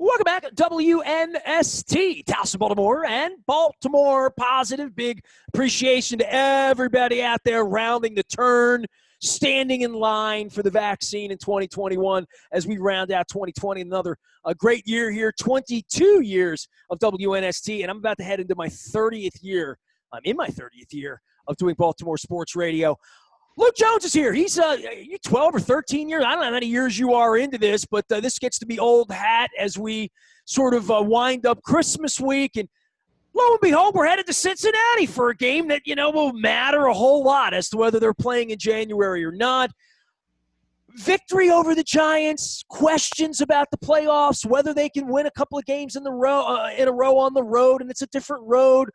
Welcome back, WNST, Towson, Baltimore, and Baltimore Positive. Big appreciation to everybody out there rounding the turn, standing in line for the vaccine in 2021 as we round out 2020. Another great year here, 22 years of WNST, and I'm about to head into my 30th year. I'm in my 30th year of doing Baltimore sports radio. Luke Jones is here. He's 12 or 13 years. I don't know how many years you are into this, but this gets to be old hat as we sort of wind up Christmas week. And lo and behold, we're headed to Cincinnati for a game that, will matter a whole lot as to whether they're playing in January or not. Victory over the Giants, questions about the playoffs, whether they can win a couple of games in a row on the road, and it's a different road.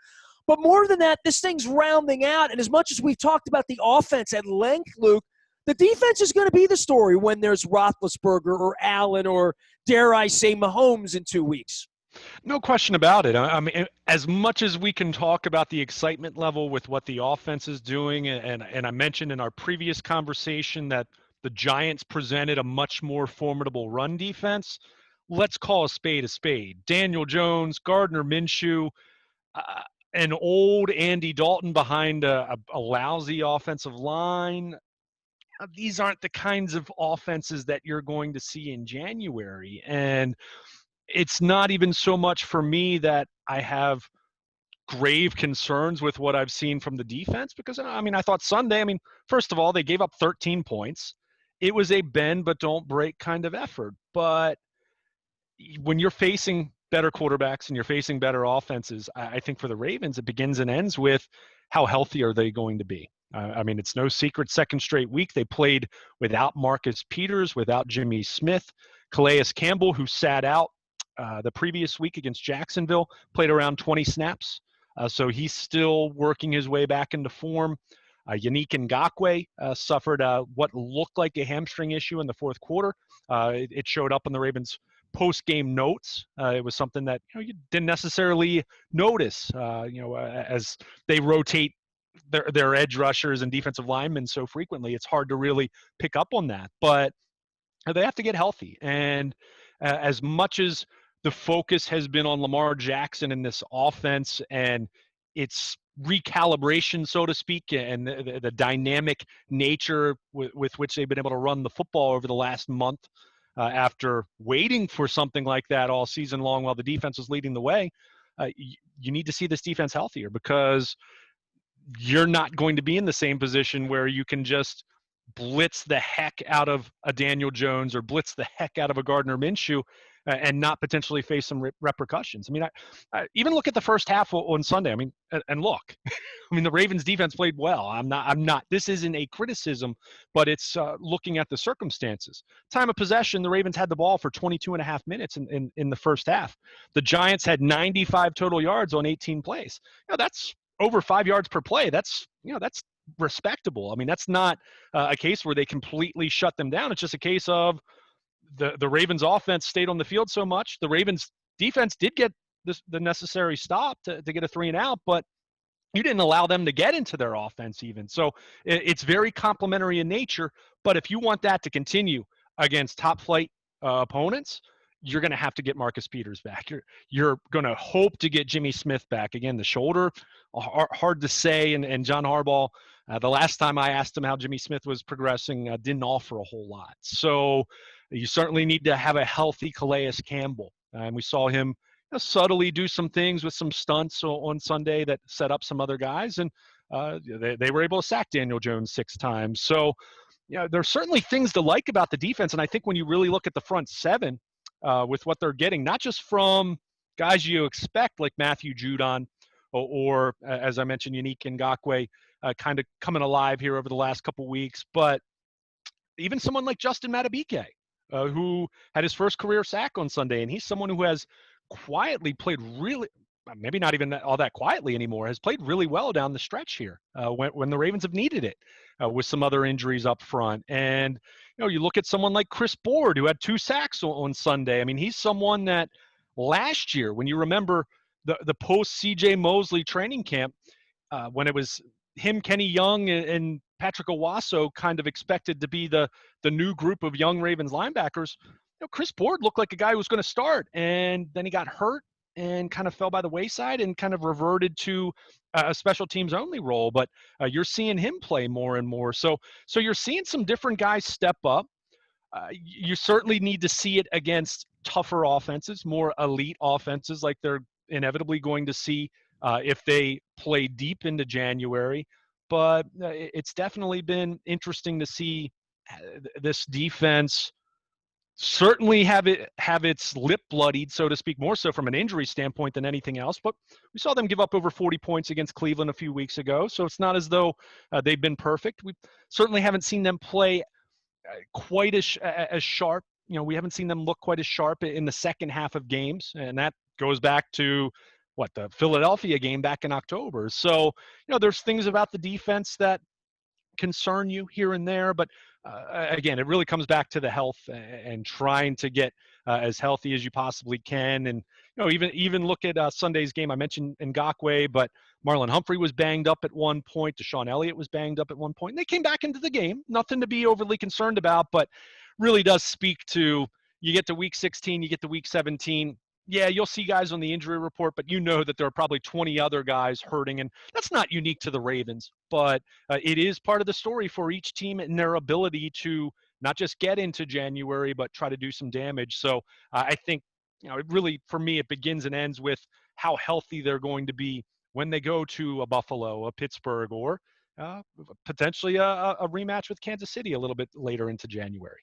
But more than that, this thing's rounding out. And as much as we've talked about the offense at length, Luke, the defense is going to be the story when there's Roethlisberger or Allen or, dare I say, Mahomes in 2 weeks. No question about it. I mean, as much as we can talk about the excitement level with what the offense is doing, and I mentioned in our previous conversation that the Giants presented a much more formidable run defense, let's call a spade a spade. Daniel Jones, Gardner Minshew, an old Andy Dalton behind a lousy offensive line. These aren't the kinds of offenses that you're going to see in January. And it's not even so much for me that I have grave concerns with what I've seen from the defense, because, I thought Sunday, first of all, they gave up 13 points. It was a bend but don't break kind of effort. But when you're facing better quarterbacks and you're facing better offenses, I think for the Ravens, it begins and ends with how healthy are they going to be. It's no secret, second straight week they played without Marcus Peters, without Jimmy Smith. Calais Campbell, who sat out the previous week against Jacksonville, played around 20 snaps. So he's still working his way back into form. Yannick Ngakoue suffered what looked like a hamstring issue in the fourth quarter. It showed up on the Ravens' post-game notes. It was something that you didn't necessarily notice, as they rotate their edge rushers and defensive linemen so frequently. It's hard to really pick up on that, but they have to get healthy. And as much as the focus has been on Lamar Jackson in this offense and its recalibration, so to speak, and the dynamic nature with which they've been able to run the football over the last month, after waiting for something like that all season long while the defense was leading the way, you need to see this defense healthier, because you're not going to be in the same position where you can just blitz the heck out of a Daniel Jones or blitz the heck out of a Gardner Minshew and not potentially face some repercussions. I even look at the first half on Sunday. And look, the Ravens defense played well. I'm not, this isn't a criticism, but it's looking at the circumstances. Time of possession, the Ravens had the ball for 22 and a half minutes in the first half. The Giants had 95 total yards on 18 plays. That's over 5 yards per play. That's respectable. That's not a case where they completely shut them down. It's just a case of the Ravens offense stayed on the field so much. The Ravens defense did get the necessary stop to get a 3-and-out, but you didn't allow them to get into their offense even. So it's very complementary in nature. But if you want that to continue against top flight opponents, you're going to have to get Marcus Peters back. You're going to hope to get Jimmy Smith back. Again, the shoulder, hard to say. And John Harbaugh, the last time I asked him how Jimmy Smith was progressing, didn't offer a whole lot. So you certainly need to have a healthy Calais Campbell. And we saw him subtly do some things with some stunts on Sunday that set up some other guys. And they were able to sack Daniel Jones 6 times. So there's certainly things to like about the defense. And I think when you really look at the front seven, with what they're getting, not just from guys you expect like Matthew Judon or as I mentioned, Yannick Ngakoue kind of coming alive here over the last couple weeks, but even someone like Justin Madubuike, who had his first career sack on Sunday, and he's someone who has quietly played really, maybe not even all that quietly anymore, has played really well down the stretch here when the Ravens have needed it with some other injuries up front. And you look at someone like Chris Board, who had 2 sacks on Sunday. He's someone that last year, when you remember the post-C.J. Mosley training camp, when it was him, Kenny Young, and Patrick Owasso kind of expected to be the new group of young Ravens linebackers, Chris Board looked like a guy who was going to start, and then he got hurt and kind of fell by the wayside and kind of reverted to a special teams only role. But you're seeing him play more and more. So you're seeing some different guys step up. You certainly need to see it against tougher offenses, more elite offenses, like they're inevitably going to see if they play deep into January. But it's definitely been interesting to see this defense certainly have its lip bloodied, so to speak, more so from an injury standpoint than anything else. But we saw them give up over 40 points against Cleveland a few weeks ago, so it's not as though they've been perfect. We certainly haven't seen them play quite as sharp. We haven't seen them look quite as sharp in the second half of games, and that goes back to the Philadelphia game back in October. So there's things about the defense that concern you here and there, but again, it really comes back to the health and trying to get as healthy as you possibly can. And even look at Sunday's game. I mentioned Ngakoue, but Marlon Humphrey was banged up at one point. Deshaun Elliott was banged up at one point. And they came back into the game. Nothing to be overly concerned about, but really does speak to, you get to week 16, you get to week 17. Yeah, you'll see guys on the injury report, but that there are probably 20 other guys hurting, and that's not unique to the Ravens, but it is part of the story for each team and their ability to not just get into January, but try to do some damage. So I think, it really, for me, it begins and ends with how healthy they're going to be when they go to a Buffalo, a Pittsburgh, or potentially a rematch with Kansas City a little bit later into January.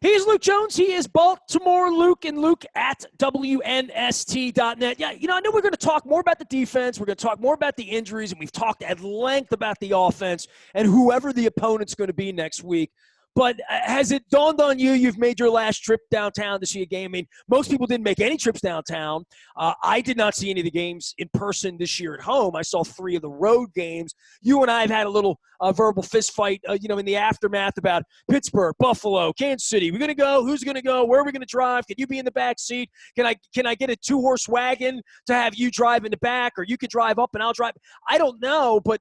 He's Luke Jones. He is Baltimore Luke, and Luke at WNST.net. Yeah, I know we're going to talk more about the defense. We're going to talk more about the injuries, and we've talked at length about the offense and whoever the opponent's going to be next week. But has it dawned on you you've made your last trip downtown to see a game? I mean, most people didn't make any trips downtown. I did not see any of the games in person this year at home. I saw 3 of the road games. You and I have had a little verbal fist fight, in the aftermath about Pittsburgh, Buffalo, Kansas City. We're going to go. Who's going to go? Where are we going to drive? Can you be in the back seat? Can I get a 2-horse wagon to have you drive in the back, or you could drive up and I'll drive? I don't know, but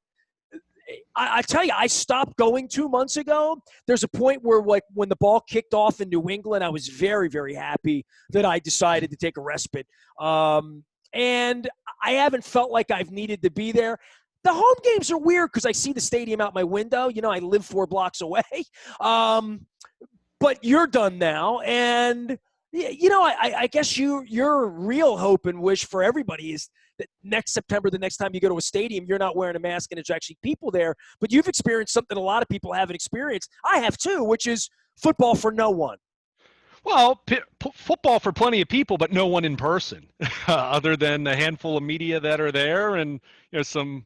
I tell you, I stopped going 2 months ago. There's a point where, when the ball kicked off in New England, I was very, very happy that I decided to take a respite. And I haven't felt like I've needed to be there. The home games are weird because I see the stadium out my window. I live 4 blocks away. But you're done now, and I guess your real hope and wish for everybody is that next September, the next time you go to a stadium, you're not wearing a mask and there's actually people there. But you've experienced something a lot of people haven't experienced. I have too, which is football for no one. Well, football for plenty of people, but no one in person, other than a handful of media that are there, and some,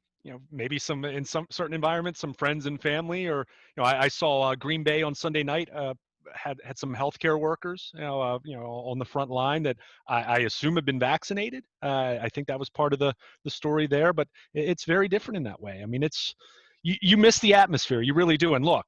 maybe some in some certain environments, some friends and family, or I saw Green Bay on Sunday night. Had some healthcare workers, on the front line that I assume have been vaccinated. I think that was part of the story there, but it's very different in that way. I mean, you miss the atmosphere, you really do. And look,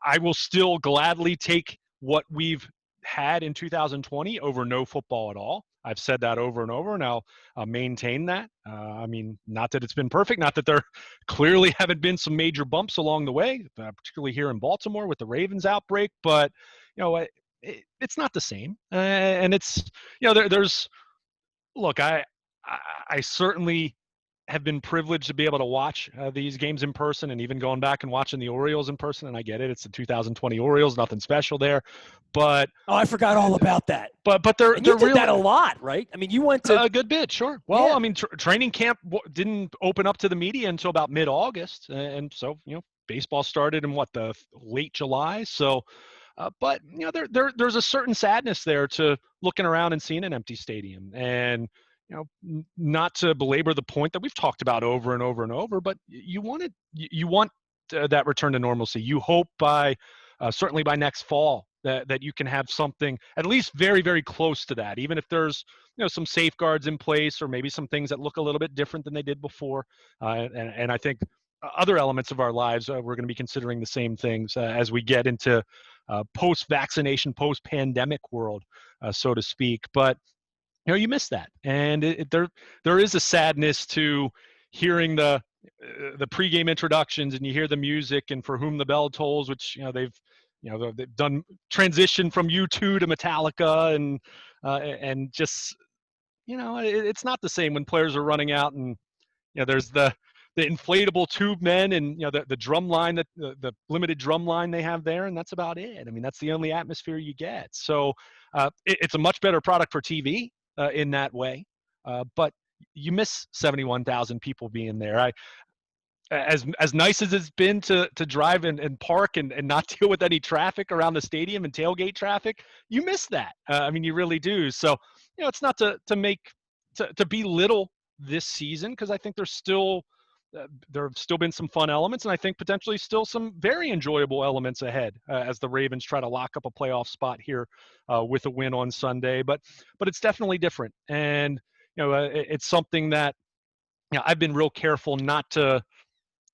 I will still gladly take what we've had in 2020 over no football at all. I've said that over and over, and I'll maintain that. I mean, not that it's been perfect, not that there clearly haven't been some major bumps along the way, particularly here in Baltimore with the Ravens outbreak, but, it's not the same. And it's, there's, look, I certainly have been privileged to be able to watch these games in person, and even going back and watching the Orioles in person. And I get it; it's the 2020 Orioles, nothing special there. But I forgot all about that. But they're did really, that a lot, right? I mean, you went to a good bit, sure. Well, yeah. I mean, training camp didn't open up to the media until about mid-August, and so baseball started in the late July. So, but there's a certain sadness there to looking around and seeing an empty stadium, and not to belabor the point that we've talked about over and over and over, but you want that return to normalcy. You hope certainly by next fall that you can have something at least very, very close to that, even if there's some safeguards in place, or maybe some things that look a little bit different than they did before. And I think other elements of our lives, we're going to be considering the same things as we get into post-vaccination, post-pandemic world, so to speak. But you miss that, and there is a sadness to hearing the pregame introductions, and you hear the music, and For Whom the Bell Tolls, which they've they've done transition from U2 to Metallica, and just it's not the same when players are running out and there's the inflatable tube men and the drum line, that the limited drum line they have there, and that's about it. I mean, that's the only atmosphere you get. So it's a much better product for TV in that way, but you miss 71,000 people being there. As nice as it's been to drive and park and not deal with any traffic around the stadium and tailgate traffic, you miss that. I mean, you really do. So it's not to belittle this season, because I think there have still been some fun elements, and I think potentially still some very enjoyable elements ahead as the Ravens try to lock up a playoff spot here with a win on Sunday. But it's definitely different, and it's something that I've been real careful not to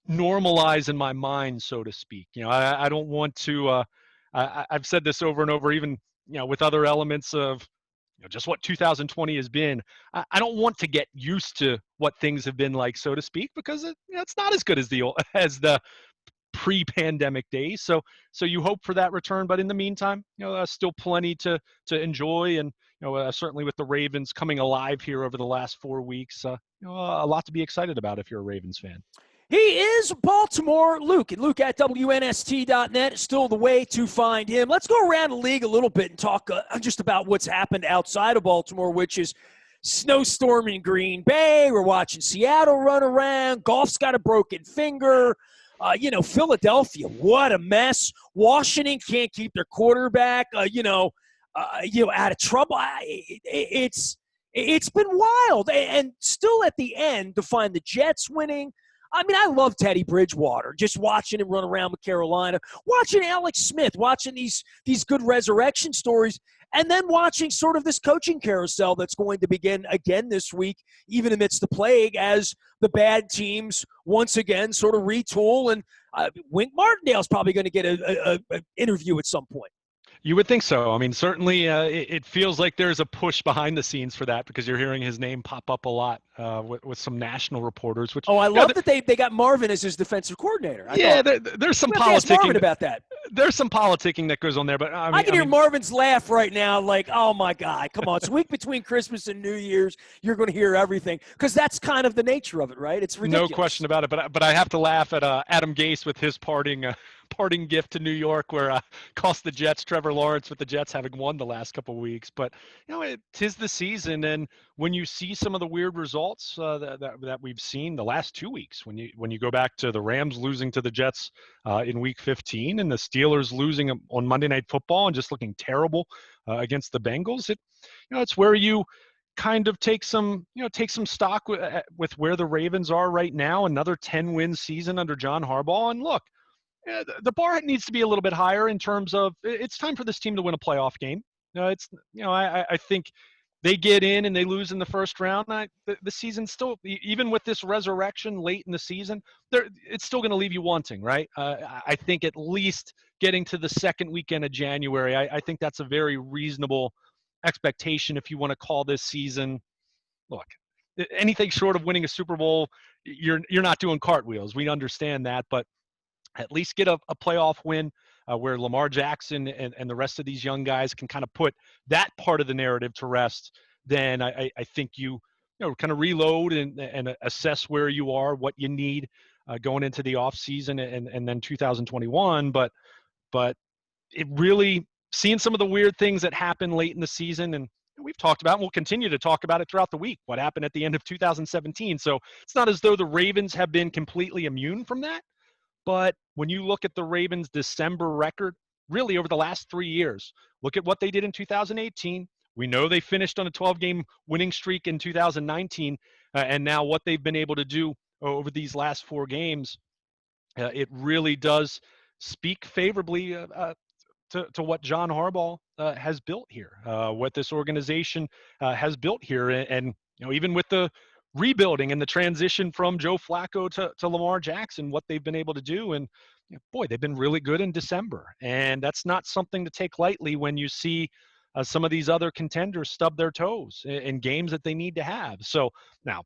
normalize in my mind, so to speak. I don't want to. I've said this over and over, even with other elements of just what 2020 has been. I don't want to get used to what things have been like, so to speak, because it's not as good as the pre-pandemic days. So you hope for that return, but in the meantime, still plenty to enjoy, and certainly with the Ravens coming alive here over the last 4 weeks, a lot to be excited about if you're a Ravens fan. He is Baltimore Luke, and Luke at WNST.net is still the way to find him. Let's go around the league a little bit and talk just about what's happened outside of Baltimore, which is snowstorm in Green Bay. We're watching Seattle run around. Goff's got a broken finger. Philadelphia, what a mess. Washington can't keep their quarterback, out of trouble. It's been wild. And still at the end, to find the Jets winning. I mean, I love Teddy Bridgewater, just watching him run around with Carolina, watching Alex Smith, watching these good resurrection stories, and then watching sort of this coaching carousel that's going to begin again this week, even amidst the plague, as the bad teams once again sort of retool. And Wink Martindale's probably going to get an interview at some point. You would think so. I mean, certainly it feels like there's a push behind the scenes for that, because you're hearing his name pop up a lot with some national reporters. Which I love that they got Marvin as his defensive coordinator. There's some politicking. Marvin about that. There's some politicking that goes on there, but I can hear Marvin's laugh right now, like, oh my God, come on! It's a week between Christmas and New Year's. You're going to hear everything, because that's kind of the nature of it, right? It's ridiculous. No question about it. But I have to laugh at Adam Gase with his parting gift to New York, where cost the Jets Trevor Lawrence, with the Jets having won the last couple of weeks. But it is the season, and when you see some of the weird results that we've seen the last 2 weeks, when you go back to the Rams losing to the Jets in Week 15, and the Steelers losing on Monday Night Football and just looking terrible against the Bengals, it's where you kind of take some stock with where the Ravens are right now. Another 10-win season under John Harbaugh, and look. The bar needs to be a little bit higher in terms of it's time for this team to win a playoff game. I think they get in and they lose in the first round. The season still, even with this resurrection late in the season, it's still going to leave you wanting, right? I think at least getting to the second weekend of January, I think that's a very reasonable expectation if you want to call this season. Look, anything short of winning a Super Bowl, you're not doing cartwheels. We understand that, but at least get a playoff win where Lamar Jackson and the rest of these young guys can kind of put that part of the narrative to rest. Then I think you kind of reload and assess where you are, what you need going into the off season and then 2021. But it really, seeing some of the weird things that happen late in the season, and we've talked about, and we'll continue to talk about it throughout the week, what happened at the end of 2017. So it's not as though the Ravens have been completely immune from that. But when you look at the Ravens' December record, really over the last 3 years, look at what they did in 2018. We know they finished on a 12-game winning streak in 2019, and now what they've been able to do over these last 4 games, it really does speak favorably to what John Harbaugh has built here, what this organization has built here, and even with the rebuilding and the transition from Joe Flacco to Lamar Jackson, what they've been able to do. And boy, they've been really good in December. And that's not something to take lightly when you see some of these other contenders stub their toes in games that they need to have. So now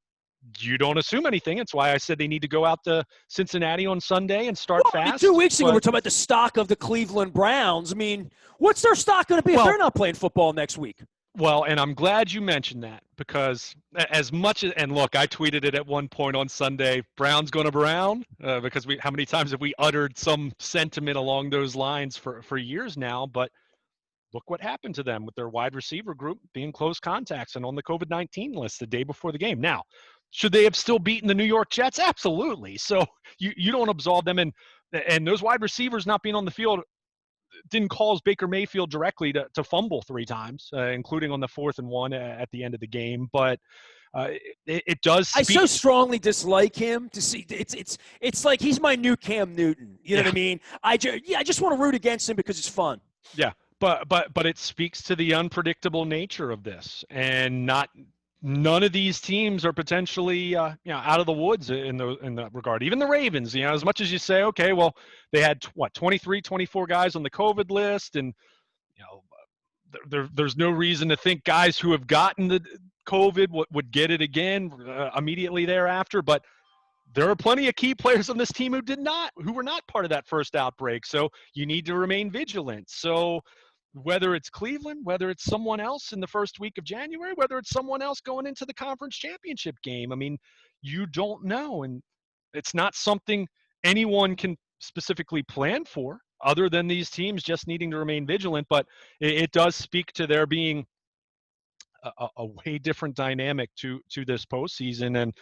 you don't assume anything. It's why I said they need to go out to Cincinnati on Sunday and start Well, I mean, 2 fast. weeks ago, we're talking about the stock of the Cleveland Browns. I mean, what's their stock going to be if they're not playing football next week? Well, and I'm glad you mentioned that, because as much as, and look, I tweeted it at one point on Sunday, Brown's going to Brown, because how many times have we uttered some sentiment along those lines for years now? But look what happened to them with their wide receiver group being close contacts and on the COVID-19 list the day before the game. Now, should they have still beaten the New York Jets? Absolutely. So you don't absolve them, and those wide receivers not being on the field didn't cause Baker Mayfield directly to fumble 3 times, including on the 4th and 1 at the end of the game. But it does speak. I so strongly dislike him to see. It's like he's my new Cam Newton. You know what I mean? I just want to root against him because it's fun. Yeah, but it speaks to the unpredictable nature of this, and none of these teams are potentially out of the woods in that regard. Even the Ravens, as much as you say, okay, well, they had 23, 24 guys on the COVID list, and there's no reason to think guys who have gotten the COVID would get it again immediately thereafter. But there are plenty of key players on this team who were not part of that first outbreak. So you need to remain vigilant. So whether it's Cleveland, whether it's someone else in the first week of January, whether it's someone else going into the conference championship game, I mean, you don't know. And it's not something anyone can specifically plan for, other than these teams just needing to remain vigilant. But it does speak to there being a way different dynamic to this postseason. And,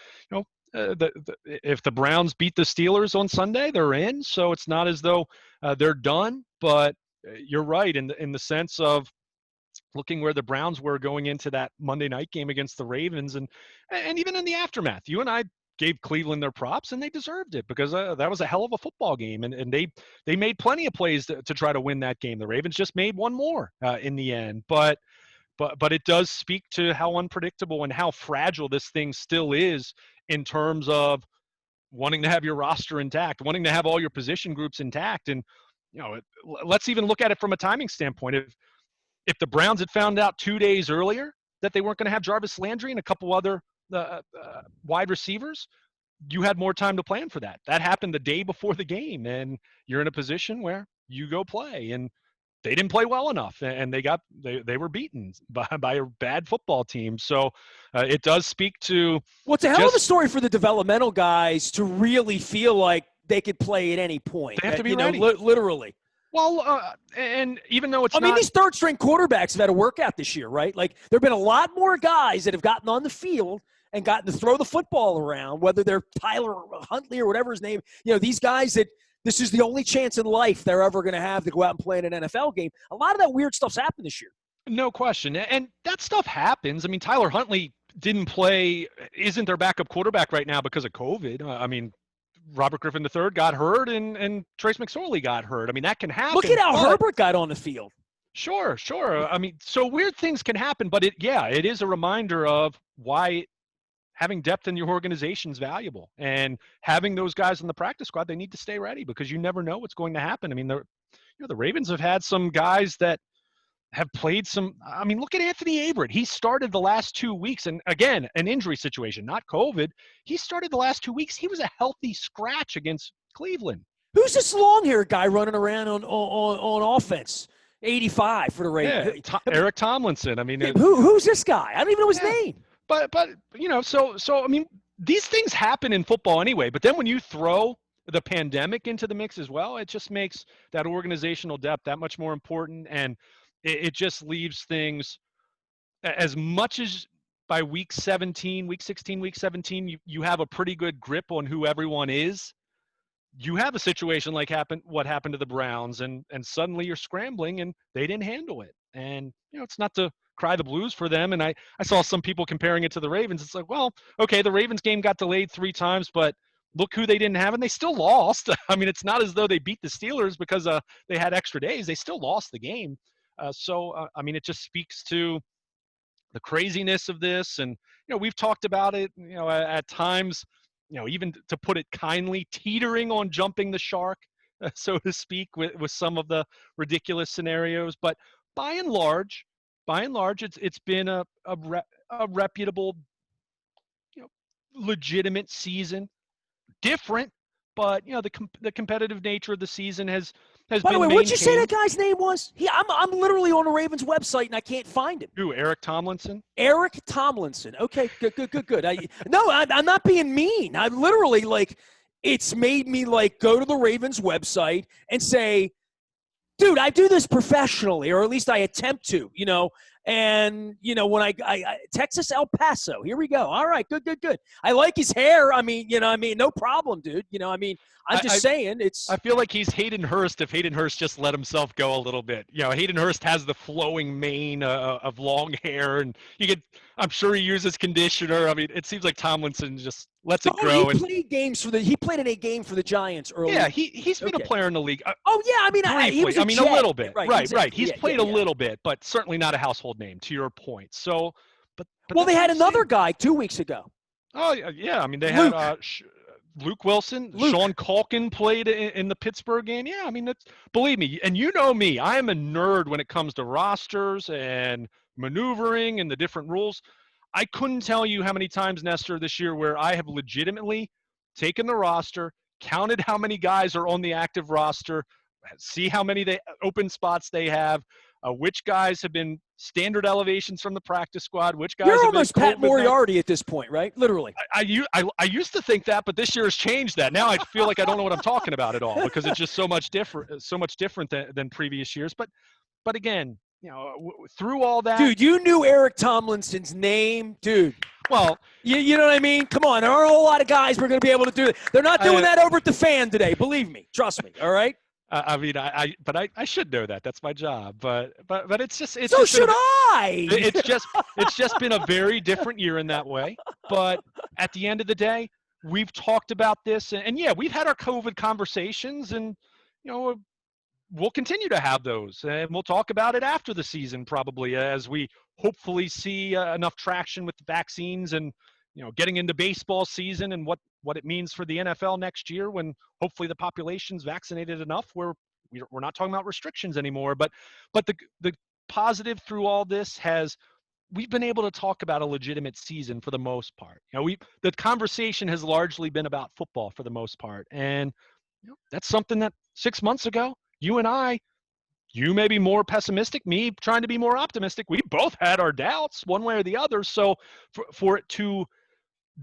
if the Browns beat the Steelers on Sunday, they're in. So it's not as though they're done. But you're right in the sense of looking where the Browns were going into that Monday night game against the Ravens, and even in the aftermath. You and I gave Cleveland their props, and they deserved it, because that was a hell of a football game, and they made plenty of plays to try to win that game. The Ravens just made one more in the end, but it does speak to how unpredictable and how fragile this thing still is in terms of wanting to have your roster intact, wanting to have all your position groups intact. And let's even look at it from a timing standpoint. If the Browns had found out 2 days earlier that they weren't going to have Jarvis Landry and a couple other wide receivers, you had more time to plan for that. That happened the day before the game, and you're in a position where you go play. And they didn't play well enough, and they were beaten by a bad football team. So it does speak to. Well, it's a hell of a story for the developmental guys to really feel like they could play at any point. They have to be ready. Literally. Well, and even though it's I mean, these third-string quarterbacks have had a workout this year, right? Like, there have been a lot more guys that have gotten on the field and gotten to throw the football around, whether they're Tyler Huntley or whatever his name. These guys that this is the only chance in life they're ever going to have to go out and play in an NFL game. A lot of that weird stuff's happened this year. No question. And that stuff happens. I mean, Tyler Huntley didn't play, isn't their backup quarterback right now because of COVID. I mean, Robert Griffin III got hurt, and Trace McSorley got hurt. I mean, that can happen. Look at how Herbert got on the field. Sure. I mean, so weird things can happen, but it is a reminder of why having depth in your organization is valuable, and having those guys in the practice squad, they need to stay ready, because you never know what's going to happen. I mean, the Ravens have had some guys that have played some. I mean, look at Anthony Averett. He started the last 2 weeks, and again, an injury situation, not COVID. He started the last 2 weeks. He was a healthy scratch against Cleveland. Who's this long-haired guy running around on offense? 85 for the Ravens. Yeah, Eric Tomlinson. I mean, who's this guy? I don't even know his name. But so I mean, these things happen in football anyway. But then when you throw the pandemic into the mix as well, it just makes that organizational depth that much more important, and it just leaves things, as much as by week 16, week 17, you have a pretty good grip on who everyone is. You have a situation like what happened to the Browns, and suddenly you're scrambling, and they didn't handle it. And it's not to cry the blues for them. And I saw some people comparing it to the Ravens. It's like, well, okay, the Ravens game got delayed 3 times, but look who they didn't have, and they still lost. I mean, it's not as though they beat the Steelers because they had extra days. They still lost the game. So I mean, it just speaks to the craziness of this. And, we've talked about it, at times, even to put it kindly, teetering on jumping the shark, so to speak, with some of the ridiculous scenarios. But by and large, it's been a reputable, legitimate season. Different, but the competitive nature of the season has By the way, been what'd you say that maintained. guy's name was? I'm literally on the Ravens website and I can't find him. Who, Eric Tomlinson? Eric Tomlinson. Okay, good. I'm not being mean. I literally, like, it's made me, like, go to the Ravens website and say, dude, I do this professionally, or at least I attempt to, And, when I Texas, El Paso, here we go. All right, good. I like his hair. I mean, no problem, dude. I'm just saying it's. I feel like he's Haydenhurst if Haydenhurst just let himself go a little bit. Haydenhurst has the flowing mane of long hair, and I'm sure he uses conditioner. I mean, it seems like Tomlinson just lets it grow. He played in a game for the Giants earlier. Yeah, he's been a player in the league. He was a little bit. Right. Right. He's played a little bit, but certainly not a household name, to your point. So, but they had another guy 2 weeks ago. Oh, yeah. I mean, they had Luke Wilson. Sean Culkin played in the Pittsburgh game. Yeah, I mean, believe me, and you know me, I am a nerd when it comes to rosters and maneuvering and the different rules. I couldn't tell you how many times, Nestor, this year where I have legitimately taken the roster, counted how many guys are on the active roster, see how many open spots they have, which guys have been standard elevations from the practice squad, which guys You're have almost been Pat Moriarty at this point, right? Literally. I used to think that, but this year has changed that. Now I feel like I don't know what I'm talking about at all because it's just so much different than previous years. But again, through all that, dude, you knew Eric Tomlinson's name, dude. Well, you know what I mean? Come on, there aren't a whole lot of guys we're going to be able to do it. They're not doing that over at the Fan today. Believe me, trust me. All right. I should know that. That's my job. But it's just. So should I. It's just been a very different year in that way. But at the end of the day, we've talked about this, and yeah, we've had our COVID conversations, and we'll continue to have those, and we'll talk about it after the season probably as we hopefully see enough traction with the vaccines and getting into baseball season and what it means for the NFL next year when hopefully the population's vaccinated enough where we're not talking about restrictions anymore. But the positive through all this we've been able to talk about a legitimate season for the most part. The conversation has largely been about football for the most part, and that's something that 6 months ago, you and I, you may be more pessimistic, me trying to be more optimistic. We both had our doubts one way or the other. So for it to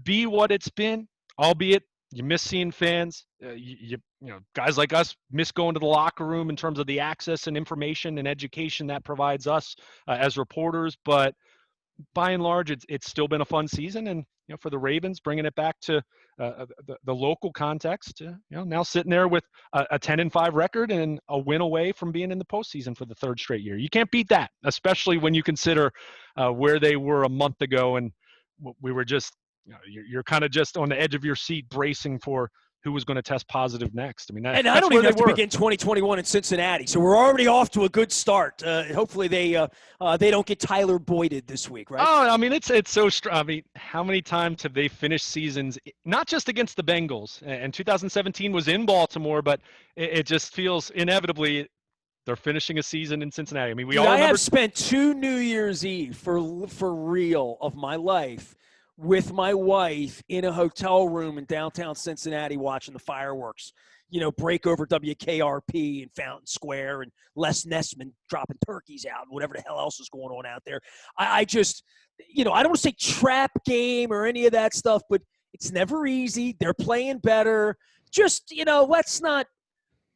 be what it's been, albeit you miss seeing fans, guys like us miss going to the locker room in terms of the access and information and education that provides us as reporters. But by and large, it's still been a fun season. And for the Ravens, bringing it back to the local context, now sitting there with a 10-5 record and a win away from being in the postseason for the third straight year. You can't beat that, especially when you consider where they were a month ago, and we were just you're kind of just on the edge of your seat, bracing for who was going to test positive next. I mean, and I don't even have to begin 2021 in Cincinnati, so we're already off to a good start. Hopefully, they don't get Tyler Boyded this week, right? Oh, I mean, it's so strong. I mean, how many times have they finished seasons not just against the Bengals? And 2017 was in Baltimore, but it just feels inevitably they're finishing a season in Cincinnati. I mean, I have spent 2 New Year's Eve for real of my life with my wife in a hotel room in downtown Cincinnati watching the fireworks, break over WKRP and Fountain Square and Les Nessman dropping turkeys out and whatever the hell else is going on out there. I just, I don't want to say trap game or any of that stuff, but it's never easy. They're playing better. Just, let's not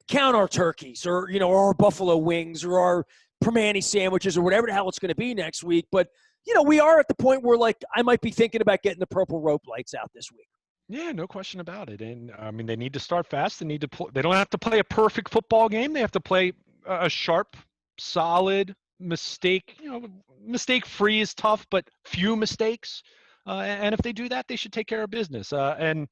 count our turkeys or, our buffalo wings or our Permani sandwiches or whatever the hell it's going to be next week. But, we are at the point where, like, I might be thinking about getting the purple rope lights out this week. Yeah, no question about it. And I mean, they need to start fast. They need to they don't have to play a perfect football game. They have to play a sharp, solid mistake. Mistake-free is tough, but few mistakes. And if they do that, they should take care of business. And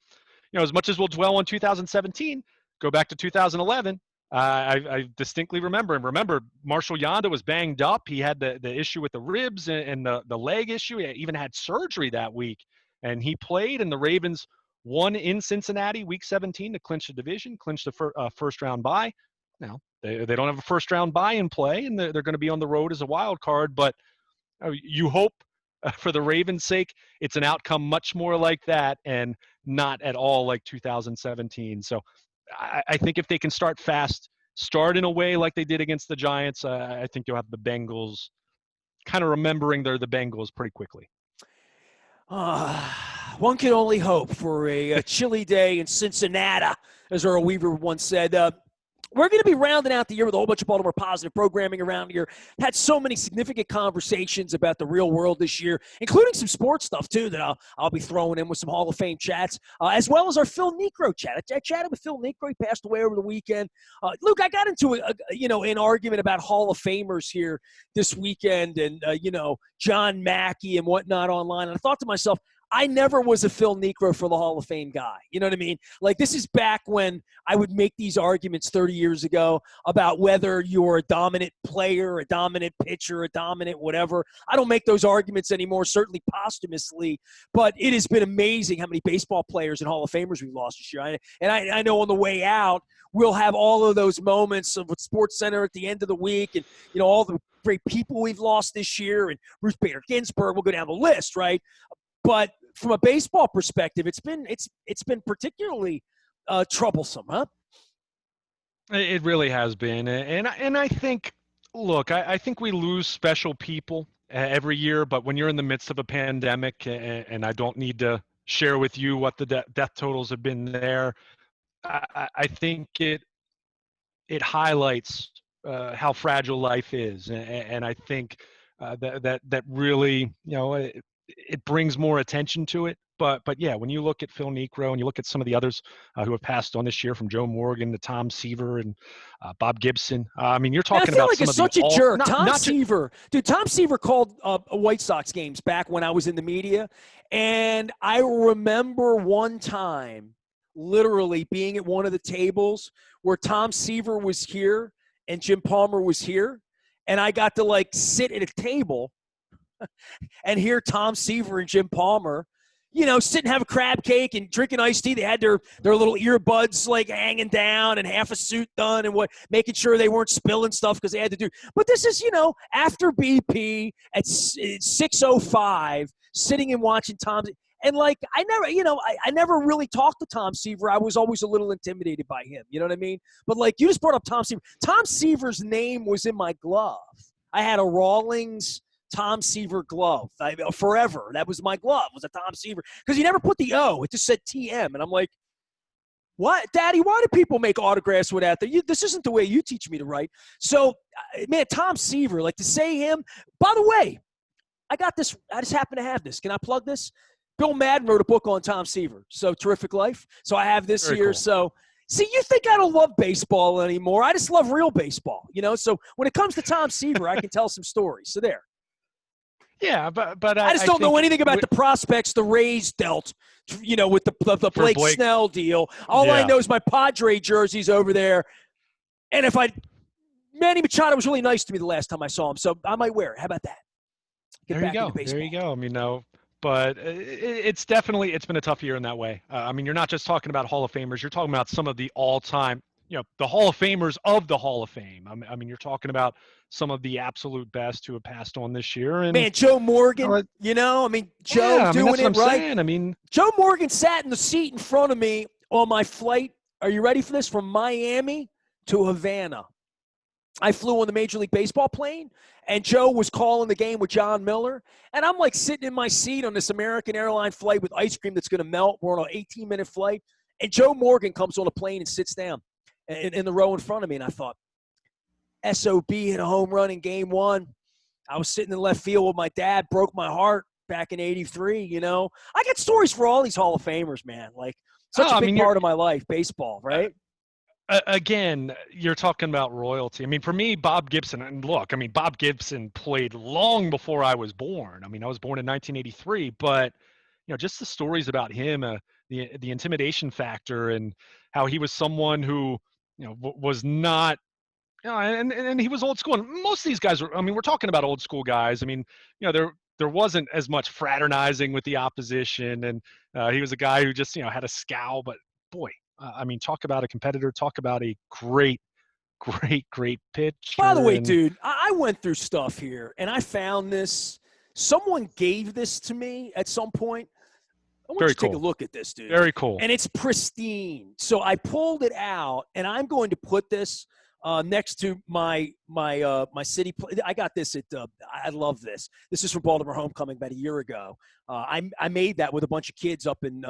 as much as we'll dwell on 2017, go back to 2011. I distinctly remember. And remember, Marshall Yanda was banged up. He had the issue with the ribs and the leg issue. He even had surgery that week. And he played, and the Ravens won in Cincinnati Week 17 to clinch the division, clinch the first-round bye. Now, they don't have a first-round bye in play, and they're going to be on the road as a wild card. But you hope for the Ravens' sake, it's an outcome much more like that and not at all like 2017. So I think if they can start fast, start in a way like they did against the Giants, I think you'll have the Bengals kind of remembering they're the Bengals pretty quickly. One can only hope for a chilly day in Cincinnati, as Earl Weaver once said. We're going to be rounding out the year with a whole bunch of Baltimore positive programming around here. Had so many significant conversations about the real world this year, including some sports stuff, too, that I'll be throwing in with some Hall of Fame chats, as well as our Phil Necro chat. I chatted with Phil Necro. He passed away over the weekend. Luke, I got into an argument about Hall of Famers here this weekend and, John Mackey and whatnot online. And I thought to myself, I never was a Phil Necro for the Hall of Fame guy. You know what I mean? Like, this is back when I would make these arguments 30 years ago about whether you're a dominant player, a dominant pitcher, a dominant whatever. I don't make those arguments anymore, certainly posthumously, but it has been amazing how many baseball players and Hall of Famers we've lost this year. I know on the way out, we'll have all of those moments of Sports Center at the end of the week and, all the great people we've lost this year and Ruth Bader Ginsburg. We'll go down the list, right? But from a baseball perspective, it's been particularly troublesome, huh? It really has been, and I think, look, I think we lose special people every year, but when you're in the midst of a pandemic, and I don't need to share with you what the death totals have been there, I think it highlights how fragile life is, and I think that really, it brings more attention to it. But yeah, when you look at Phil Necro and you look at some of the others who have passed on this year, from Joe Morgan to Tom Seaver and Bob Gibson, I mean, you're talking about some of the such a jerk. Tom Seaver, dude. Tom Seaver called White Sox games back when I was in the media, and I remember one time literally being at one of the tables where Tom Seaver was here and Jim Palmer was here, and I got to sit at a table and hear Tom Seaver and Jim Palmer, sit and have a crab cake and drinking iced tea. They had their little earbuds hanging down and half a suit done and making sure they weren't spilling stuff because they had to do. But this is, after BP at 6:05, sitting and watching Tom. And I never really talked to Tom Seaver. I was always a little intimidated by him. You know what I mean? But you just brought up Tom Seaver. Tom Seaver's name was in my glove. I had a Rawlings Tom Seaver glove forever. That was my glove, was a Tom Seaver. Because he never put the O. It just said TM. And I'm like, what? Daddy, why do people make autographs with that? This isn't the way you teach me to write. So, man, Tom Seaver, to say him. By the way, I got this. I just happen to have this. Can I plug this? Bill Madden wrote a book on Tom Seaver. So, Terrific Life. So I have this here. Cool. So, see, you think I don't love baseball anymore. I just love real baseball, So when it comes to Tom Seaver, I can tell some stories. So there. Yeah, but I just don't know anything about the prospects the Rays dealt, with the Blake Snell deal. All I know is my Padre jersey's over there. And Manny Machado was really nice to me the last time I saw him, so I might wear it. How about that? There you go. There you go. I mean, no, but it's been a tough year in that way. I mean, you're not just talking about Hall of Famers. You're talking about some of the all-time, the Hall of Famers of the Hall of Fame. I mean, you're talking about some of the absolute best who have passed on this year. And man, Joe Morgan, Joe doing it right. Saying. I mean, Joe Morgan sat in the seat in front of me on my flight. Are you ready for this? From Miami to Havana. I flew on the Major League Baseball plane, and Joe was calling the game with John Miller. And I'm sitting in my seat on this American airline flight with ice cream that's going to melt. We're on an 18-minute flight. And Joe Morgan comes on the plane and sits down in the row in front of me. And I thought, SOB hit a home run in game one. I was sitting in left field with my dad, broke my heart back in 83, I got stories for all these Hall of Famers, man. Such a big part of my life, baseball, right? Again, you're talking about royalty. I mean, for me, Bob Gibson, and look, I mean, Bob Gibson played long before I was born. I mean, I was born in 1983, but, just the stories about him, the intimidation factor and how he was someone who, was not, and he was old school. And most of these guys we're talking about old school guys. I mean, there wasn't as much fraternizing with the opposition. And he was a guy who just, had a scowl. But boy, I mean, talk about a competitor, talk about a great pitcher. By the way, dude, I went through stuff here and I found this. Someone gave this to me at some point. I want Very you to take a cool. look at this, dude. Very cool. And it's pristine. So I pulled it out, and I'm going to put this next to my city. I got this at. I love this. This is from Baltimore Homecoming about a year ago. I made that with a bunch of kids up in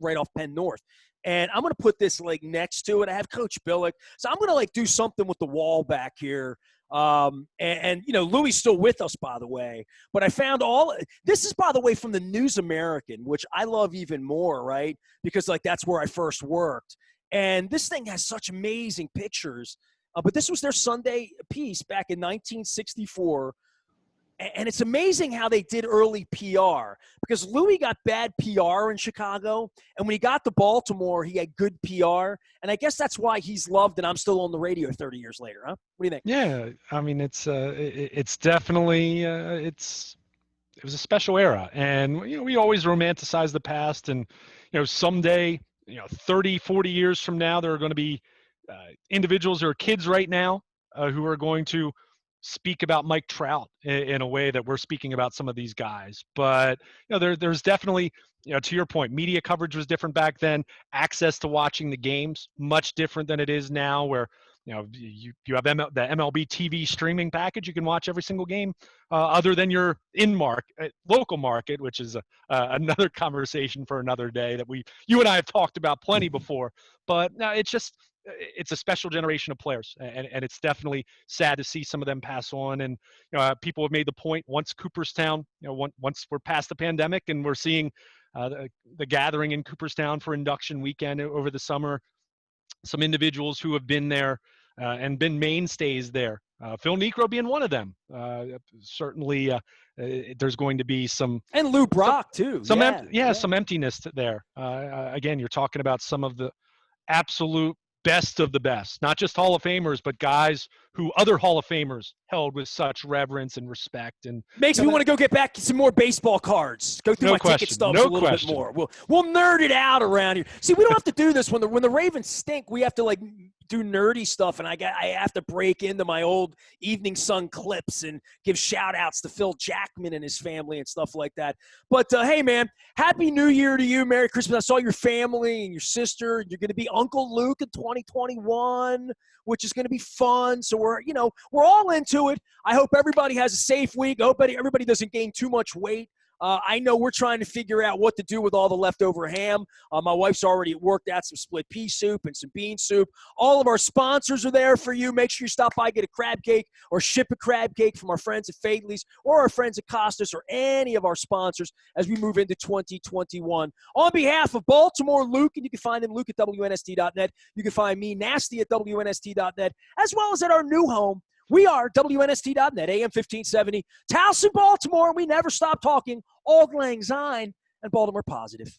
right off Penn North, and I'm going to put this like next to it. I have Coach Billick, so I'm going to like do something with the wall back here. And you know, Louis still with us, by the way, but I found this is, by the way, from the News American, which I love even more, right? Because like, that's where I first worked. And this thing has such amazing pictures, but this was their Sunday piece back in 1964. And it's amazing how they did early PR, because Louis got bad PR in Chicago. And when he got to Baltimore, he had good PR. And I guess that's why he's loved, and I'm still on the radio 30 years later, huh? What do you think? Yeah, I mean, it's definitely it was a special era, and you know, we always romanticize the past, and you know, someday, you know, 30, 40 years from now, there are going to be individuals or kids right now who are going to speak about Mike Trout in a way that we're speaking about some of these guys. But you know, there's definitely, you know, to your point, media coverage was different back then. Access to watching the games much different than it is now, where you know, you have the MLB TV streaming package. You can watch every single game, other than your local market, which is another conversation for another day that you and I have talked about plenty before. But no, it's a special generation of players, and it's definitely sad to see some of them pass on. And you know, people have made the point, once Cooperstown, you know, once we're past the pandemic and we're seeing the gathering in Cooperstown for induction weekend over the summer, some individuals who have been there and been mainstays there. Phil Niekro being one of them. Certainly, there's going to be some, and Lou Brock too. Some emptiness there. Again, you're talking about some of the absolute best of the best, not just Hall of Famers, but guys who other Hall of Famers held with such reverence and respect. And makes me want to go get back some more baseball cards. Go through ticket stubs a little bit more. We'll nerd it out around here. See, we don't have to do this when the Ravens stink. We have to like do nerdy stuff, and I have to break into my old Evening Sun clips and give shout outs to Phil Jackman and his family and stuff like that. But hey, man, Happy New Year to you. Merry Christmas. I saw your family and your sister. You're going to be Uncle Luke in 2021, which is going to be fun. So we're all into it. I hope everybody has a safe week. I hope everybody doesn't gain too much weight. I know we're trying to figure out what to do with all the leftover ham. My wife's already worked out some split pea soup and some bean soup. All of our sponsors are there for you. Make sure you stop by, get a crab cake, or ship a crab cake from our friends at Fadley's or our friends at Costas or any of our sponsors as we move into 2021. On behalf of Baltimore Luke, and you can find him, Luke at WNST.net. You can find me, Nasty, at WNST.net, as well as at our new home. We are WNST.net, AM 1570. Towson, Baltimore. We never stop talking. Auld Lang Syne and Baltimore positive.